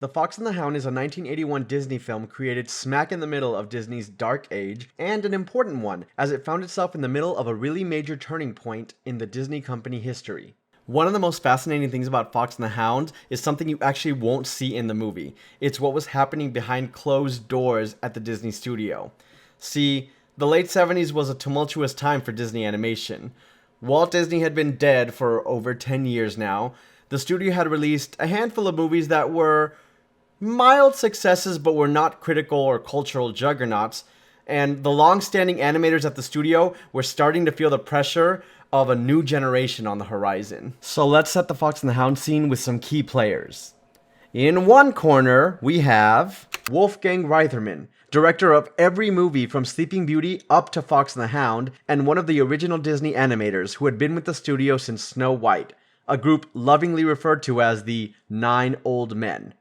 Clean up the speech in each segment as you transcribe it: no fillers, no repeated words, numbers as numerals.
The Fox and the Hound is a 1981 Disney film created smack in the middle of Disney's dark age, and an important one, as it found itself in the middle of a really major turning point in the Disney company history. One of the most fascinating things about Fox and the Hound is something you actually won't see in the movie. It's what was happening behind closed doors at the Disney studio. See, the late 70s was a tumultuous time for Disney animation. Walt Disney had been dead for over 10 years now. The studio had released a handful of movies that were mild successes but were not critical or cultural juggernauts, and the long-standing animators at the studio were starting to feel the pressure of a new generation on the horizon. So let's set the Fox and the Hound scene with some key players. In one corner, we have Wolfgang Reitherman, director of every movie from Sleeping Beauty up to Fox and the Hound, and one of the original Disney animators who had been with the studio since Snow White, a group lovingly referred to as the Nine Old Men.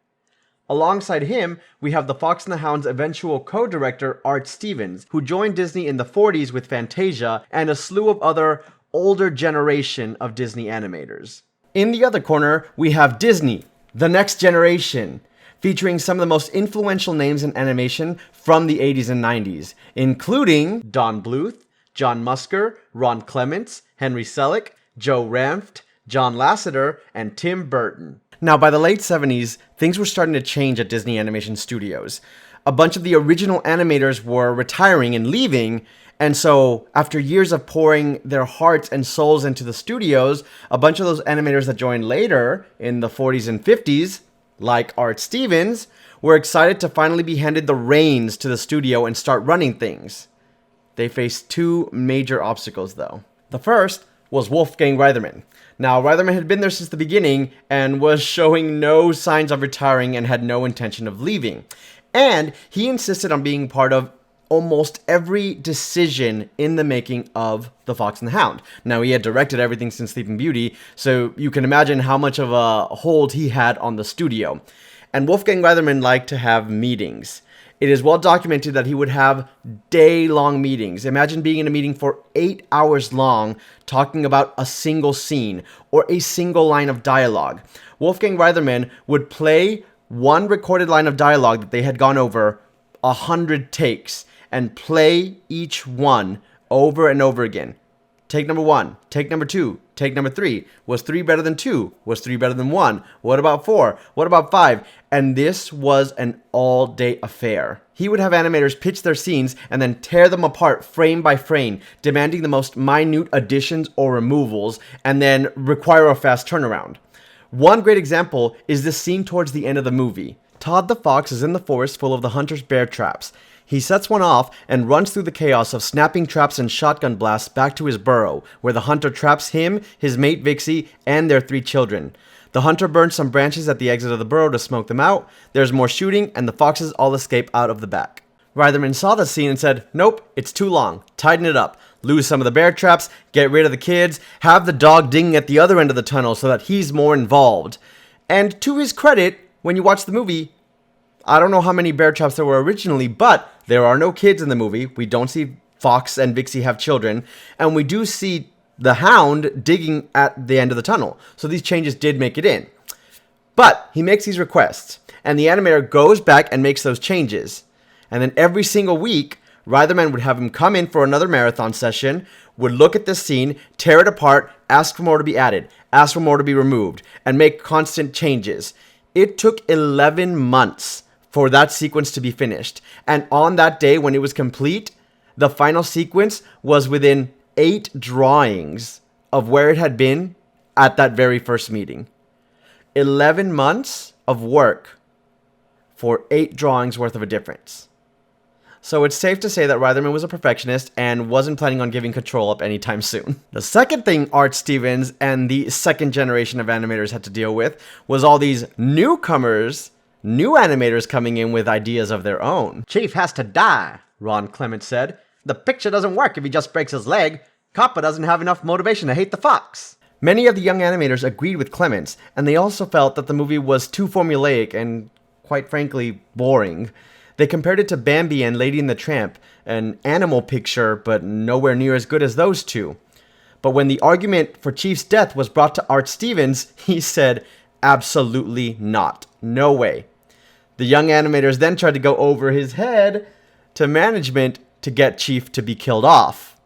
Alongside him, we have the Fox and the Hound's eventual co-director Art Stevens, who joined Disney in the 40s with Fantasia and a slew of other older generation of Disney animators. In the other corner, we have Disney, the next generation, featuring some of the most influential names in animation from the 80s and 90s, including Don Bluth, John Musker, Ron Clements, Henry Selick, Joe Ranft, John Lasseter, and Tim Burton. Now, by the late 70s, things were starting to change at Disney Animation Studios. A bunch of the original animators were retiring and leaving, and so after years of pouring their hearts and souls into the studios, a bunch of those animators that joined later, in the 40s and 50s, like Art Stevens, were excited to finally be handed the reins to the studio and start running things. They faced two major obstacles, though. The first was Wolfgang Reitherman. Now, Reitherman had been there since the beginning and was showing no signs of retiring and had no intention of leaving. And he insisted on being part of almost every decision in the making of The Fox and the Hound. Now, he had directed everything since Sleeping Beauty, so you can imagine how much of a hold he had on the studio. And Wolfgang Reitherman liked to have meetings. It is well documented that he would have day-long meetings. Imagine being in a meeting for 8 hours long, talking about a single scene or a single line of dialogue. Wolfgang Reitherman would play one recorded line of dialogue that they had gone over 100 takes and play each one over and over again. Take number 1, take number 2, take number 3. Was 3 better than 2? Was 3 better than 1? What about 4? What about 5? And this was an all-day affair. He would have animators pitch their scenes and then tear them apart frame by frame, demanding the most minute additions or removals, and then require a fast turnaround. One great example is this scene towards the end of the movie. Todd the Fox is in the forest full of the hunter's bear traps. He sets one off and runs through the chaos of snapping traps and shotgun blasts back to his burrow, where the hunter traps him, his mate Vixie, and their 3 children. The hunter burns some branches at the exit of the burrow to smoke them out. There's more shooting, and the foxes all escape out of the back. Reitherman saw the scene and said, "Nope, it's too long. Tighten it up. Lose some of the bear traps, get rid of the kids, have the dog dinging at the other end of the tunnel so that he's more involved." And to his credit, when you watch the movie, I don't know how many bear traps there were originally, but there are no kids in the movie. We don't see Fox and Vixie have children, and we do see the Hound digging at the end of the tunnel. So these changes did make it in. But he makes these requests, and the animator goes back and makes those changes. And then every single week, Reitherman would have him come in for another marathon session, would look at this scene, tear it apart, ask for more to be added, ask for more to be removed, and make constant changes. It took 11 months for that sequence to be finished. And on that day when it was complete, the final sequence was within 8 drawings of where it had been at that very first meeting. 11 months of work for 8 drawings worth of a difference. So it's safe to say that Reitherman was a perfectionist and wasn't planning on giving control up anytime soon. The second thing Art Stevens and the second generation of animators had to deal with was all these newcomers, new animators coming in with ideas of their own. "Chief has to die," Ron Clements said. "The picture doesn't work if he just breaks his leg. Coppa doesn't have enough motivation to hate the fox." Many of the young animators agreed with Clements, and they also felt that the movie was too formulaic and, quite frankly, boring. They compared it to Bambi and Lady and the Tramp, an animal picture, but nowhere near as good as those two. But when the argument for Chief's death was brought to Art Stevens, he said, "Absolutely not. No way." The young animators then tried to go over his head to management to get Chief to be killed off.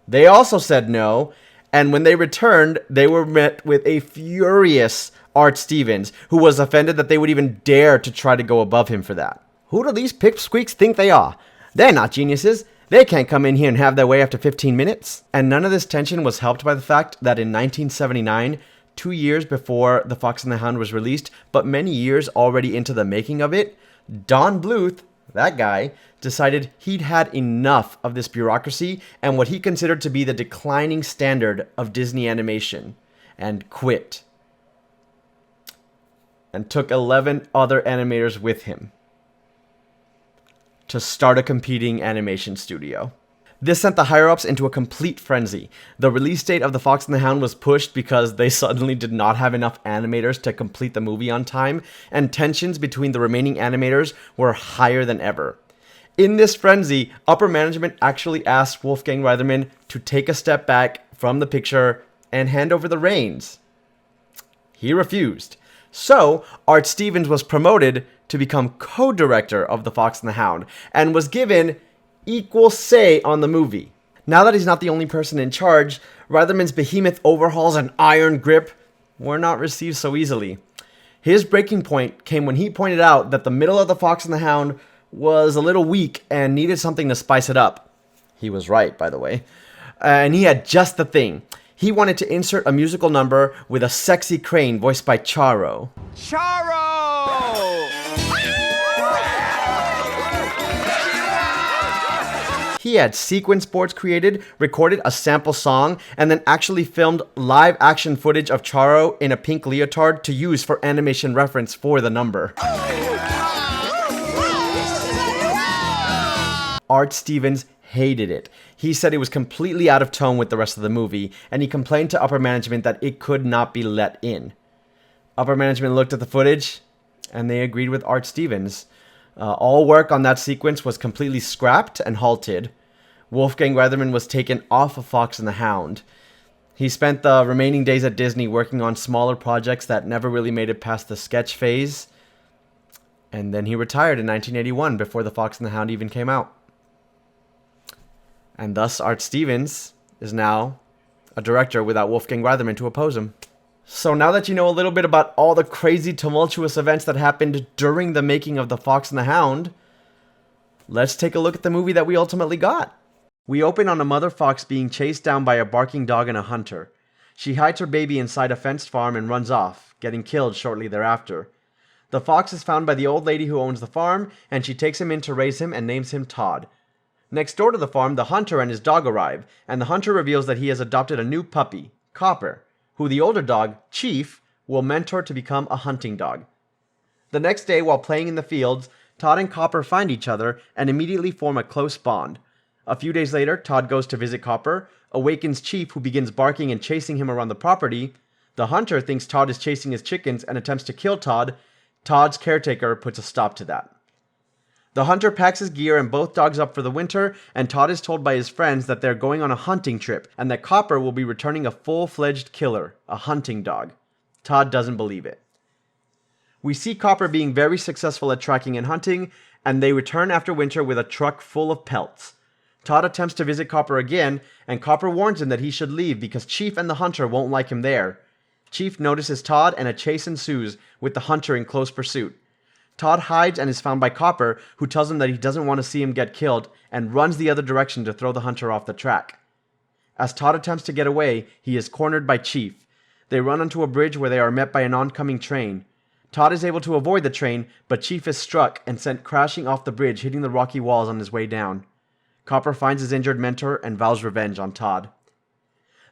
They also said no, and when they returned, they were met with a furious Art Stevens, who was offended that they would even dare to try to go above him for that. Who do these pipsqueaks think they are? They're not geniuses. They can't come in here and have their way after 15 minutes. And none of this tension was helped by the fact that in 1979, 2 years before The Fox and the Hound was released, but many years already into the making of it, Don Bluth, that guy, decided he'd had enough of this bureaucracy and what he considered to be the declining standard of Disney animation, and quit. And took 11 other animators with him to start a competing animation studio. This sent the higher-ups into a complete frenzy. The release date of The Fox and the Hound was pushed because they suddenly did not have enough animators to complete the movie on time, and tensions between the remaining animators were higher than ever. In this frenzy, upper management actually asked Wolfgang Reitherman to take a step back from the picture and hand over the reins. He refused. So, Art Stevens was promoted to become co-director of The Fox and the Hound, and was given equal say on the movie. Now that he's not the only person in charge, Reitherman's behemoth overhauls and iron grip were not received so easily. His breaking point came when he pointed out that the middle of The Fox and the Hound was a little weak and needed something to spice it up. He was right, by the way. And he had just the thing. He wanted to insert a musical number with a sexy crane voiced by Charo. Charo! He had sequence boards created, recorded a sample song, and then actually filmed live action footage of Charo in a pink leotard to use for animation reference for the number. Art Stevens hated it. He said it was completely out of tone with the rest of the movie, and he complained to upper management that it could not be let in. Upper management looked at the footage, and they agreed with Art Stevens. All work on that sequence was completely scrapped and halted. Wolfgang Reitherman was taken off of Fox and the Hound. He spent the remaining days at Disney working on smaller projects that never really made it past the sketch phase. And then he retired in 1981 before The Fox and the Hound even came out. And thus Art Stevens is now a director without Wolfgang Reitherman to oppose him. So now that you know a little bit about all the crazy, tumultuous events that happened during the making of The Fox and the Hound, let's take a look at the movie that we ultimately got. We open on a mother fox being chased down by a barking dog and a hunter. She hides her baby inside a fenced farm and runs off, getting killed shortly thereafter. The fox is found by the old lady who owns the farm, and she takes him in to raise him and names him Todd. Next door to the farm, the hunter and his dog arrive, and the hunter reveals that he has adopted a new puppy, Copper, who the older dog, Chief, will mentor to become a hunting dog. The next day, while playing in the fields, Todd and Copper find each other and immediately form a close bond. A few days later, Todd goes to visit Copper, awakens Chief, who begins barking and chasing him around the property. The hunter thinks Todd is chasing his chickens and attempts to kill Todd. Todd's caretaker puts a stop to that. The hunter packs his gear and both dogs up for the winter, and Todd is told by his friends that they're going on a hunting trip, and that Copper will be returning a full-fledged killer, a hunting dog. Todd doesn't believe it. We see Copper being very successful at tracking and hunting, and they return after winter with a truck full of pelts. Todd attempts to visit Copper again, and Copper warns him that he should leave because Chief and the hunter won't like him there. Chief notices Todd, and a chase ensues, with the hunter in close pursuit. Todd hides and is found by Copper, who tells him that he doesn't want to see him get killed, and runs the other direction to throw the hunter off the track. As Todd attempts to get away, he is cornered by Chief. They run onto a bridge where they are met by an oncoming train. Todd is able to avoid the train, but Chief is struck and sent crashing off the bridge, hitting the rocky walls on his way down. Copper finds his injured mentor and vows revenge on Todd.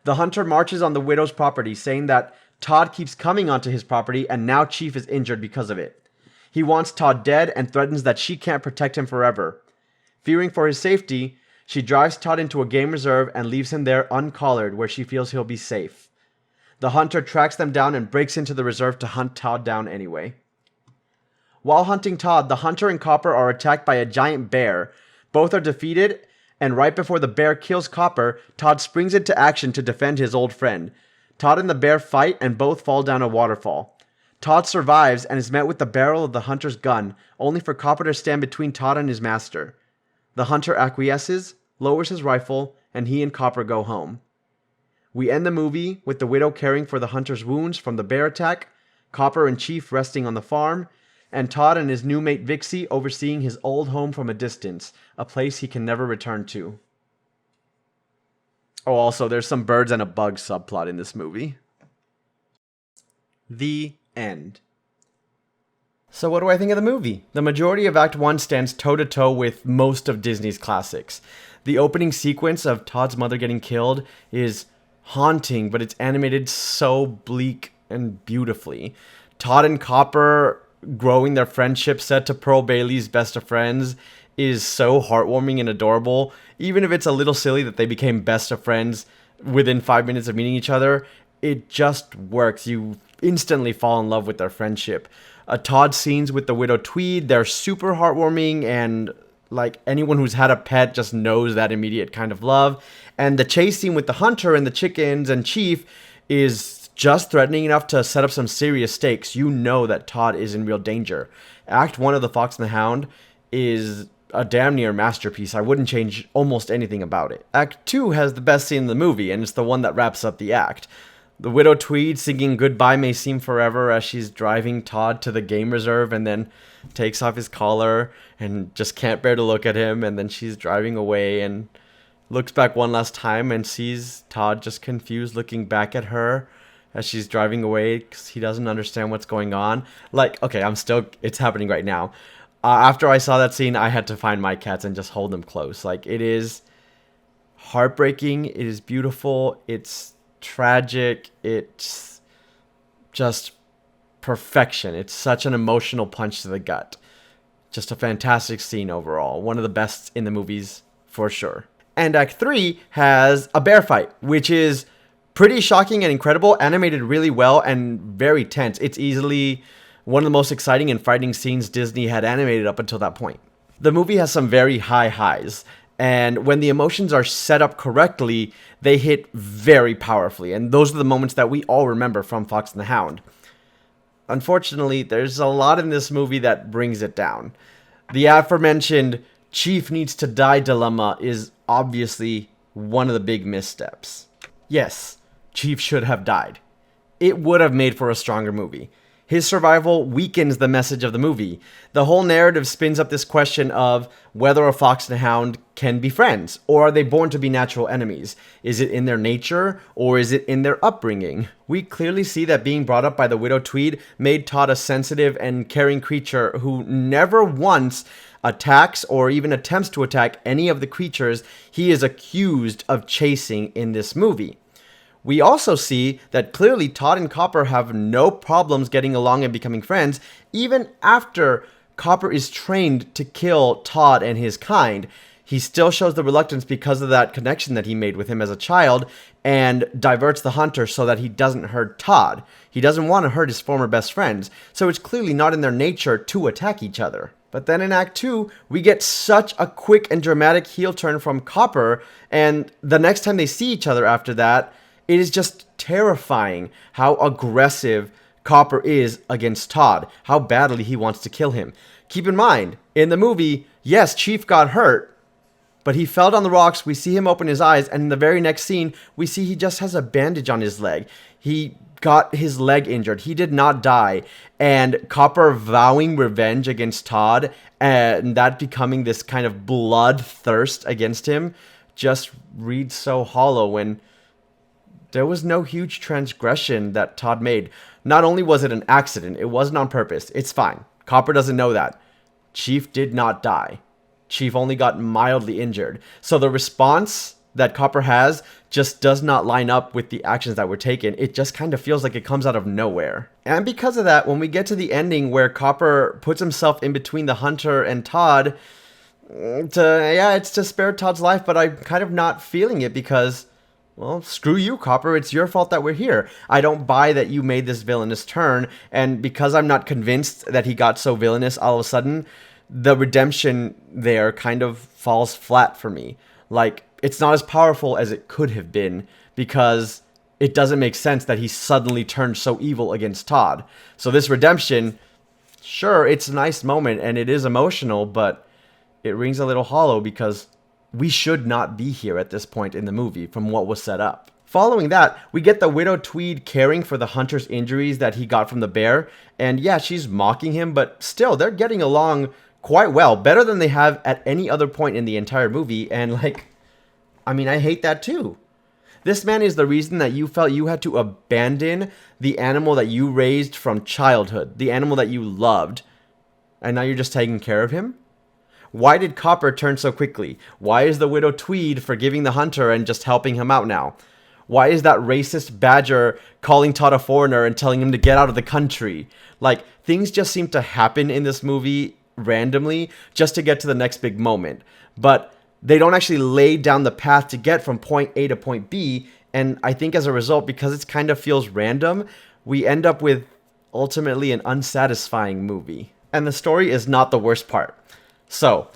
The hunter marches on the widow's property, saying that Todd keeps coming onto his property and now Chief is injured because of it. He wants Todd dead and threatens that she can't protect him forever. Fearing for his safety, she drives Todd into a game reserve and leaves him there uncollared, where she feels he'll be safe. The hunter tracks them down and breaks into the reserve to hunt Todd down anyway. While hunting Todd, the hunter and Copper are attacked by a giant bear. Both are defeated, and right before the bear kills Copper, Todd springs into action to defend his old friend. Todd and the bear fight, and both fall down a waterfall. Todd survives and is met with the barrel of the hunter's gun, only for Copper to stand between Todd and his master. The hunter acquiesces, lowers his rifle, and he and Copper go home. We end the movie with the widow caring for the hunter's wounds from the bear attack, Copper and Chief resting on the farm, and Todd and his new mate Vixie overseeing his old home from a distance, a place he can never return to. Oh, also, there's some birds and a bug subplot in this movie. The end. So what do I think of the movie? The majority of Act 1 stands toe-to-toe with most of Disney's classics. The opening sequence of Todd's mother getting killed is haunting, but it's animated so bleak and beautifully. Todd and Copper growing their friendship set to Pearl Bailey's best of friends is so heartwarming and adorable. Even if it's a little silly that they became best of friends within 5 minutes of meeting each other, it just works. You instantly fall in love with their friendship. Todd's scenes with the widow Tweed, they're super heartwarming, and like anyone who's had a pet just knows that immediate kind of love. And the chase scene with the hunter and the chickens and Chief is just threatening enough to set up some serious stakes. You know that Todd is in real danger. Act 1 of The Fox and the Hound is a damn near masterpiece. I wouldn't change almost anything about it. Act 2 has the best scene in the movie, and it's the one that wraps up the act. The widow Tweed singing Goodbye May Seem Forever as she's driving Todd to the game reserve and then takes off his collar and just can't bear to look at him, and then she's driving away and looks back one last time and sees Todd just confused looking back at her as she's driving away because he doesn't understand what's going on. Like, okay, it's happening right now. After I saw that scene, I had to find my cats and just hold them close. Like, it is heartbreaking, it is beautiful, it's tragic, it's just perfection. It's such an emotional punch to the gut. Just a fantastic scene overall. One of the best in the movies for sure. And Act 3 has a bear fight, which is pretty shocking and incredible, animated really well and very tense. It's easily one of the most exciting and frightening scenes Disney had animated up until that point. The movie has some very high highs, and when the emotions are set up correctly, they hit very powerfully, and those are the moments that we all remember from Fox and the Hound. Unfortunately, there's a lot in this movie that brings it down. The aforementioned Chief needs to die dilemma is obviously one of the big missteps. Yes, Chief should have died. It would have made for a stronger movie. His survival weakens the message of the movie. The whole narrative spins up this question of whether a fox and a hound can be friends, or are they born to be natural enemies? Is it in their nature, or is it in their upbringing? We clearly see that being brought up by the widow Tweed made Todd a sensitive and caring creature who never once attacks or even attempts to attack any of the creatures he is accused of chasing in this movie. We also see that clearly Todd and Copper have no problems getting along and becoming friends, even after Copper is trained to kill Todd and his kind. He still shows the reluctance because of that connection that he made with him as a child and diverts the hunter so that he doesn't hurt Todd. He doesn't want to hurt his former best friends, so it's clearly not in their nature to attack each other. But then in Act 2, we get such a quick and dramatic heel turn from Copper, and the next time they see each other after that, it is just terrifying how aggressive Copper is against Todd, how badly he wants to kill him. Keep in mind, in the movie, yes, Chief got hurt, but he fell down the rocks, we see him open his eyes, and in the very next scene, we see he just has a bandage on his leg. He got his leg injured. He did not die. And Copper vowing revenge against Todd, and that becoming this kind of bloodthirst against him, just reads so hollow when there was no huge transgression that Todd made. Not only was it an accident, it wasn't on purpose. It's fine. Copper doesn't know that. Chief did not die. Chief only got mildly injured. So the response that Copper has just does not line up with the actions that were taken. It just kind of feels like it comes out of nowhere. And because of that, when we get to the ending where Copper puts himself in between the hunter and Todd, it's to spare Todd's life, but I'm kind of not feeling it because, well, screw you, Copper. It's your fault that we're here. I don't buy that you made this villainous turn, and because I'm not convinced that he got so villainous all of a sudden, the redemption there kind of falls flat for me. Like, it's not as powerful as it could have been because it doesn't make sense that he suddenly turned so evil against Todd. So this redemption, sure, it's a nice moment and it is emotional, but it rings a little hollow because we should not be here at this point in the movie from what was set up. Following that, we get the Widow Tweed caring for the hunter's injuries that he got from the bear. And yeah, she's mocking him, but still, they're getting along quite well. Better than they have at any other point in the entire movie. And I hate that too. This man is the reason that you felt you had to abandon the animal that you raised from childhood. The animal that you loved. And now you're just taking care of him? Why did Copper turn so quickly? Why is the Widow Tweed forgiving the hunter and just helping him out now? Why is that racist badger calling Todd a foreigner and telling him to get out of the country? Things just seem to happen in this movie randomly just to get to the next big moment. But they don't actually lay down the path to get from point A to point B. And I think as a result, because it kind of feels random, we end up with ultimately an unsatisfying movie. And the story is not the worst part. So,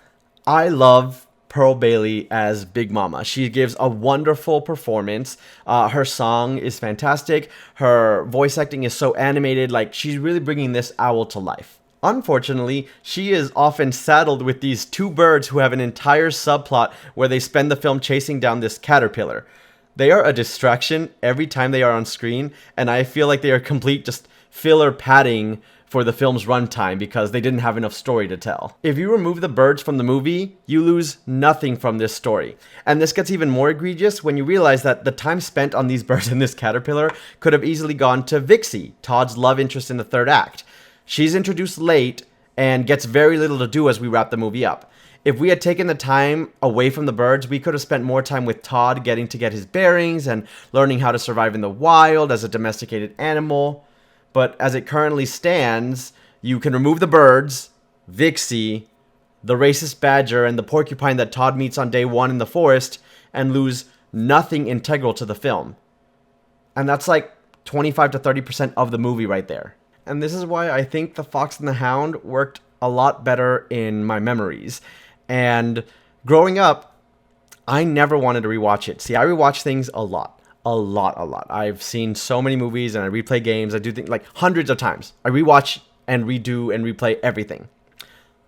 I love Pearl Bailey as Big Mama. She gives a wonderful performance. Her song is fantastic. Her voice acting is so animated. She's really bringing this owl to life. Unfortunately, she is often saddled with these two birds who have an entire subplot where they spend the film chasing down this caterpillar. They are a distraction every time they are on screen, and I feel like they are complete just filler padding for the film's runtime because they didn't have enough story to tell. If you remove the birds from the movie, you lose nothing from this story. And this gets even more egregious when you realize that the time spent on these birds and this caterpillar could have easily gone to Vixie, Todd's love interest in the third act. She's introduced late and gets very little to do as we wrap the movie up. If we had taken the time away from the birds, we could have spent more time with Todd getting to get his bearings and learning how to survive in the wild as a domesticated animal. But as it currently stands, you can remove the birds, Vixie, the racist badger, and the porcupine that Todd meets on day one in the forest, and lose nothing integral to the film. And that's 25 to 30% of the movie right there. And this is why I think The Fox and the Hound worked a lot better in my memories. And growing up, I never wanted to rewatch it. See, I rewatch things a lot. A lot. I've seen so many movies and I replay games. I do things hundreds of times. I rewatch and redo and replay everything.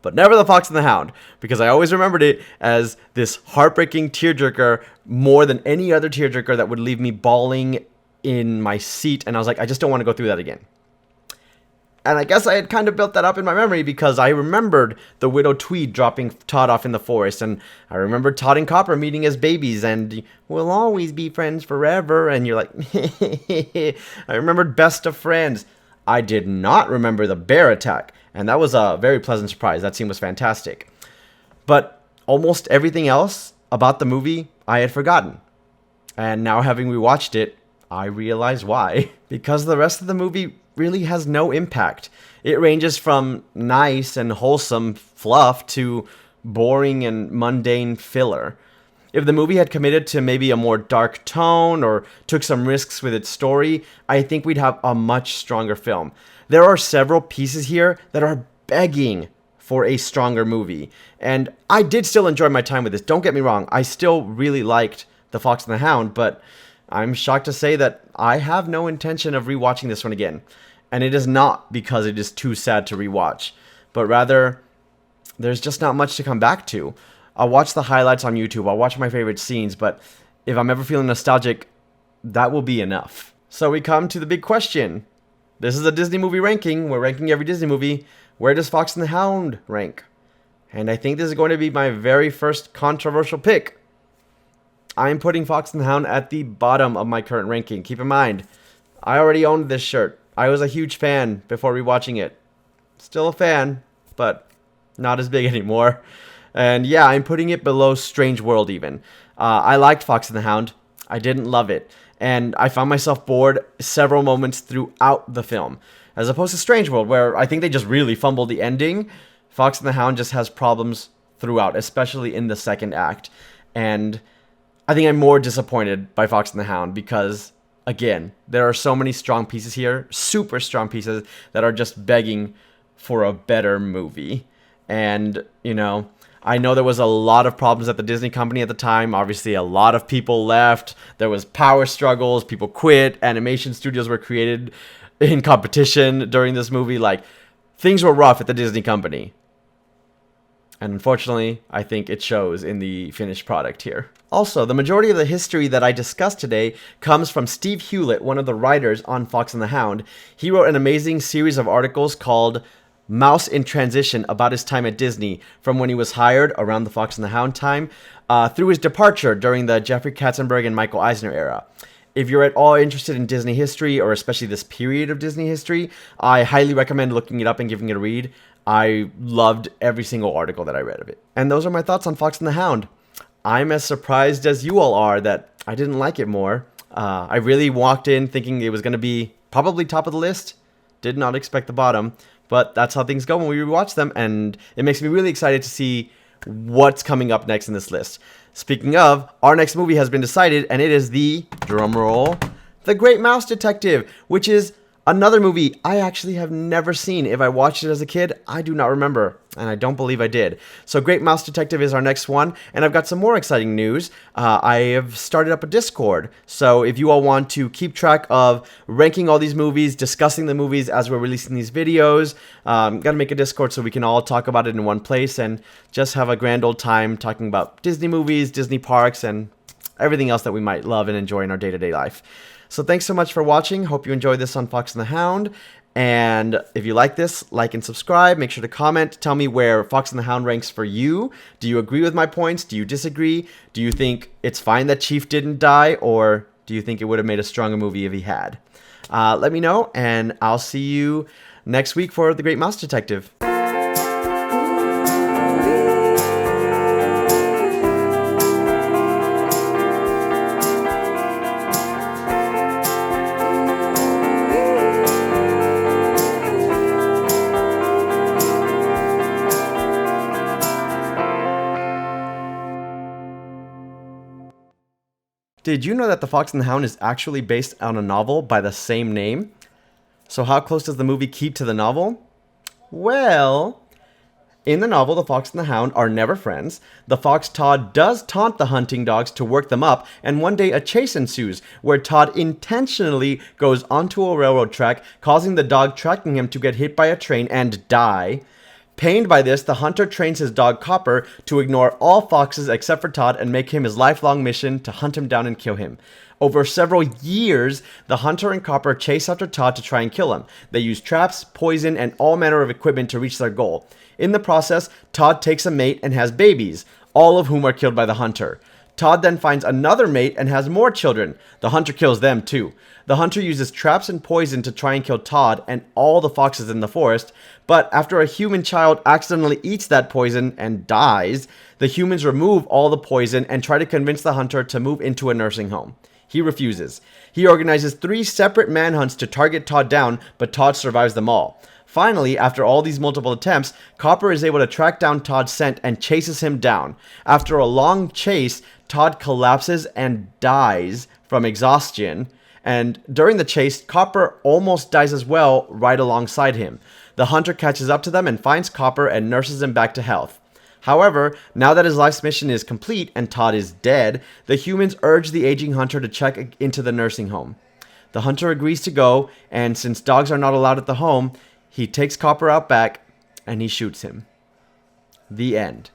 But never The Fox and the Hound, because I always remembered it as this heartbreaking tearjerker more than any other tearjerker that would leave me bawling in my seat. And I was like, I just don't want to go through that again. And I guess I had kind of built that up in my memory because I remembered the Widow Tweed dropping Todd off in the forest. And I remembered Todd and Copper meeting as babies and we'll always be friends forever. And you're like, I remembered Best of Friends. I did not remember the bear attack. And that was a very pleasant surprise. That scene was fantastic. But almost everything else about the movie I had forgotten. And now having rewatched it, I realize why. Because the rest of the movie really has no impact. It ranges from nice and wholesome fluff to boring and mundane filler. If the movie had committed to maybe a more dark tone or took some risks with its story, I think we'd have a much stronger film. There are several pieces here that are begging for a stronger movie. And I did still enjoy my time with this. Don't get me wrong. I still really liked The Fox and the Hound, but I'm shocked to say that I have no intention of rewatching this one again. And it is not because it is too sad to rewatch, but rather there's just not much to come back to. I'll watch the highlights on YouTube, I'll watch my favorite scenes, but if I'm ever feeling nostalgic, that will be enough. So we come to the big question. This is a Disney movie ranking. We're ranking every Disney movie. Where does Fox and the Hound rank? And I think this is going to be my very first controversial pick. I'm putting Fox and the Hound at the bottom of my current ranking. Keep in mind, I already owned this shirt. I was a huge fan before rewatching it. Still a fan, but not as big anymore. And yeah, I'm putting it below Strange World even. I liked Fox and the Hound. I didn't love it. And I found myself bored several moments throughout the film. As opposed to Strange World, where I think they just really fumbled the ending. Fox and the Hound just has problems throughout, especially in the second act. And I think I'm more disappointed by Fox and the Hound because, again, there are so many strong pieces here, super strong pieces, that are just begging for a better movie. And, I know there was a lot of problems at the Disney company at the time. Obviously, a lot of people left. There was power struggles. People quit. Animation studios were created in competition during this movie. Like, things were rough at the Disney company. And unfortunately, I think it shows in the finished product here. Also, the majority of the history that I discussed today comes from Steve Hewlett, one of the writers on Fox and the Hound. He wrote an amazing series of articles called Mouse in Transition about his time at Disney, from when he was hired around the Fox and the Hound time through his departure during the Jeffrey Katzenberg and Michael Eisner era. If you're at all interested in Disney history, or especially this period of Disney history, I highly recommend looking it up and giving it a read. I loved every single article that I read of it. And those are my thoughts on Fox and the Hound. I'm as surprised as you all are that I didn't like it more. I really walked in thinking it was going to be probably top of the list. Did not expect the bottom. But that's how things go when we rewatch them, and it makes me really excited to see what's coming up next in this list. Speaking of, our next movie has been decided, and it is the, drumroll, The Great Mouse Detective, which is another movie I actually have never seen. If I watched it as a kid, I do not remember, and I don't believe I did. So Great Mouse Detective is our next one, and I've got some more exciting news. I have started up a Discord, so if you all want to keep track of ranking all these movies, discussing the movies as we're releasing these videos, gotta make a Discord so we can all talk about it in one place and just have a grand old time talking about Disney movies, Disney parks, and everything else that we might love and enjoy in our day-to-day life. So thanks so much for watching. Hope you enjoyed this on Fox and the Hound. And if you like this, like and subscribe. Make sure to comment. Tell me where Fox and the Hound ranks for you. Do you agree with my points? Do you disagree? Do you think it's fine that Chief didn't die? Or do you think it would have made a stronger movie if he had? Let me know, and I'll see you next week for The Great Mouse Detective. Did you know that The Fox and the Hound is actually based on a novel by the same name? So how close does the movie keep to the novel? Well, in the novel, the fox and the hound are never friends. The fox Todd does taunt the hunting dogs to work them up, and one day a chase ensues, where Todd intentionally goes onto a railroad track, causing the dog tracking him to get hit by a train and die. Pained by this, the hunter trains his dog Copper to ignore all foxes except for Todd and make him his lifelong mission to hunt him down and kill him. Over several years, the hunter and Copper chase after Todd to try and kill him. They use traps, poison, and all manner of equipment to reach their goal. In the process, Todd takes a mate and has babies, all of whom are killed by the hunter. Todd then finds another mate and has more children. The hunter kills them too. The hunter uses traps and poison to try and kill Todd and all the foxes in the forest, but after a human child accidentally eats that poison and dies, the humans remove all the poison and try to convince the hunter to move into a nursing home. He refuses. He organizes 3 separate manhunts to target Todd down, but Todd survives them all. Finally, after all these multiple attempts, Copper is able to track down Todd's scent and chases him down. After a long chase, Todd collapses and dies from exhaustion. And during the chase, Copper almost dies as well right alongside him. The hunter catches up to them and finds Copper and nurses him back to health. However, now that his life's mission is complete and Todd is dead, the humans urge the aging hunter to check into the nursing home. The hunter agrees to go, and since dogs are not allowed at the home, he takes Copper out back and he shoots him. The end.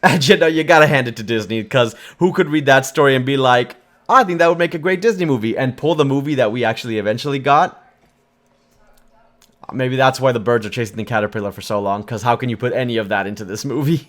And you know, you gotta hand it to Disney, because who could read that story and be like, I think that would make a great Disney movie, and pull the movie that we actually eventually got? Maybe that's why the birds are chasing the caterpillar for so long, because how can you put any of that into this movie?